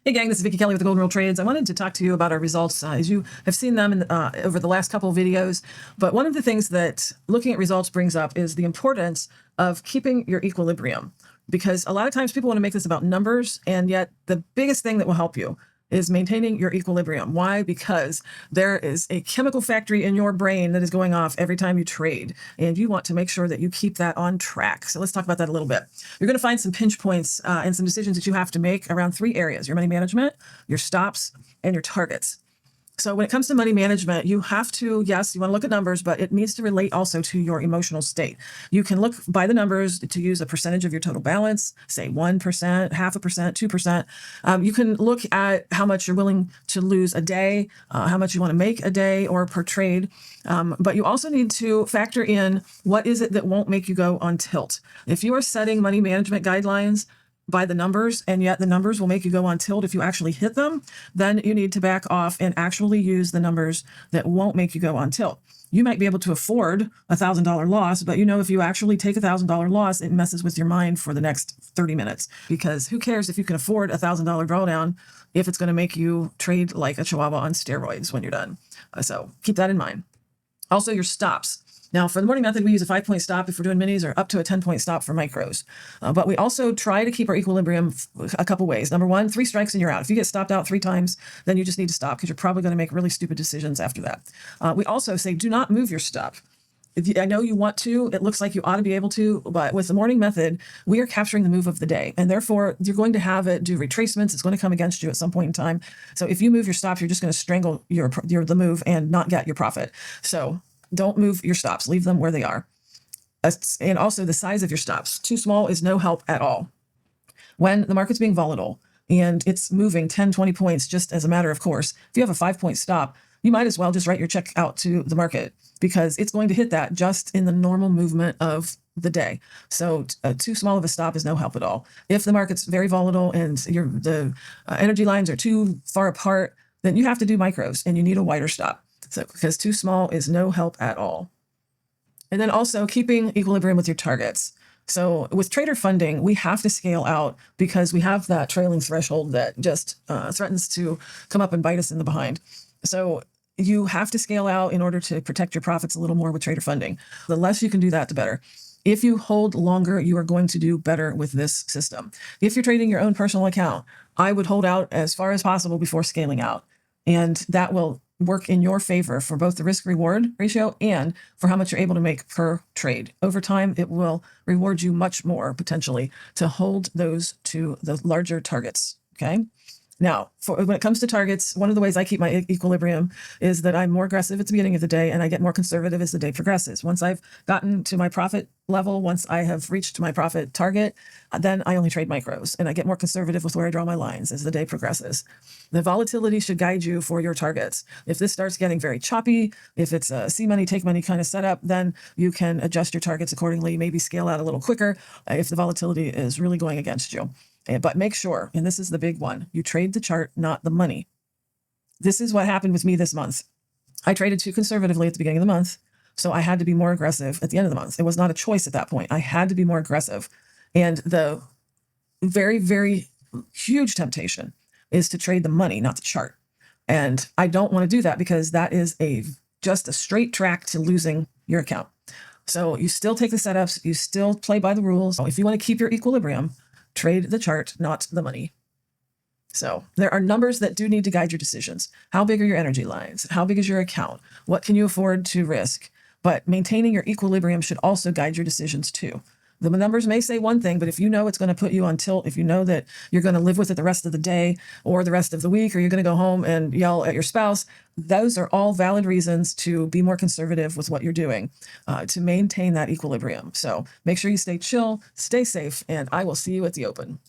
Hey gang, this is Vicki Kelly with the Golden Rule Trades. I wanted to talk to you about our results as you have seen them over the last couple of videos. But one of the things that looking at results brings up is the importance of keeping your equilibrium. Because a lot of times people want to make this about numbers, and yet the biggest thing that will help you is maintaining your equilibrium. Why? Because there is a chemical factory in your brain that is going off every time you trade, and you want to make sure that you keep that on track. So let's talk about that a little bit. You're going to find some pinch points and some decisions that you have to make around three areas: your money management, your stops, and your targets. So when it comes to money management, you have to, yes, you want to look at numbers, but it needs to relate also to your emotional state. You can look by the numbers to use a percentage of your total balance, say 1%, 0.5%, 2%. You can look at how much you're willing to lose a day, how much you want to make a day or per trade. But you also need to factor in what is it that won't make you go on tilt. If you are setting money management guidelines by the numbers, and yet the numbers will make you go on tilt if you actually hit them, then you need to back off and actually use the numbers that won't make you go on tilt. You might be able to afford $1,000 loss, but if you actually take $1,000 loss, it messes with your mind for the next 30 minutes, because who cares if you can afford $1,000 drawdown if it's going to make you trade like a chihuahua on steroids when you're done. So keep that in mind. Also, your stops. Now, for the morning method, we use a 5-point stop if we're doing minis, or up to a 10-point stop for micros. But we also try to keep our equilibrium a couple ways. Number one, 3 strikes and you're out. If you get stopped out 3 times, then you just need to stop, because you're probably going to make really stupid decisions after that. We also say do not move your stop. I know you want to, it looks like you ought to be able to, but with the morning method, we are capturing the move of the day, and therefore you're going to have it do retracements. It's going to come against you at some point in time. So if you move your stop, you're just going to strangle the move and not get your profit. So don't move your stops. Leave them where they are. And also the size of your stops. Too small is no help at all. When the market's being volatile and it's moving 10, 20 points just as a matter of course, if you have a 5-point stop, you might as well just write your check out to the market, because it's going to hit that just in the normal movement of the day. So too small of a stop is no help at all. If the market's very volatile and the energy lines are too far apart, then you have to do micros and you need a wider stop. So, because too small is no help at all. And then also keeping equilibrium with your targets. So with trader funding, we have to scale out because we have that trailing threshold that just threatens to come up and bite us in the behind. So you have to scale out in order to protect your profits a little more with trader funding. The less you can do that, the better. If you hold longer, you are going to do better with this system. If you're trading your own personal account, I would hold out as far as possible before scaling out. And that will work in your favor for both the risk-reward ratio and for how much you're able to make per trade. Over time, it will reward you much more potentially to hold those to the larger targets. Okay. Now, when it comes to targets, one of the ways I keep my equilibrium is that I'm more aggressive at the beginning of the day and I get more conservative as the day progresses. Once I've gotten to my profit level, once I have reached my profit target, then I only trade micros and I get more conservative with where I draw my lines as the day progresses. The volatility should guide you for your targets. If this starts getting very choppy, if it's a see money, take money kind of setup, then you can adjust your targets accordingly, maybe scale out a little quicker if the volatility is really going against you. But make sure, and this is the big one, you trade the chart, not the money. This is what happened with me this month. I traded too conservatively at the beginning of the month, so I had to be more aggressive at the end of the month. It was not a choice at that point. I had to be more aggressive. And the very, very huge temptation is to trade the money, not the chart. And I don't want to do that, because that is just a straight track to losing your account. So you still take the setups, you still play by the rules. If you want to keep your equilibrium, trade the chart, not the money. So there are numbers that do need to guide your decisions. How big are your energy lines? How big is your account? What can you afford to risk? But maintaining your equilibrium should also guide your decisions too. The numbers may say one thing, but if you know it's going to put you on tilt, if you know that you're going to live with it the rest of the day or the rest of the week, or you're going to go home and yell at your spouse, those are all valid reasons to be more conservative with what you're doing to maintain that equilibrium. So make sure you stay chill, stay safe, and I will see you at the open.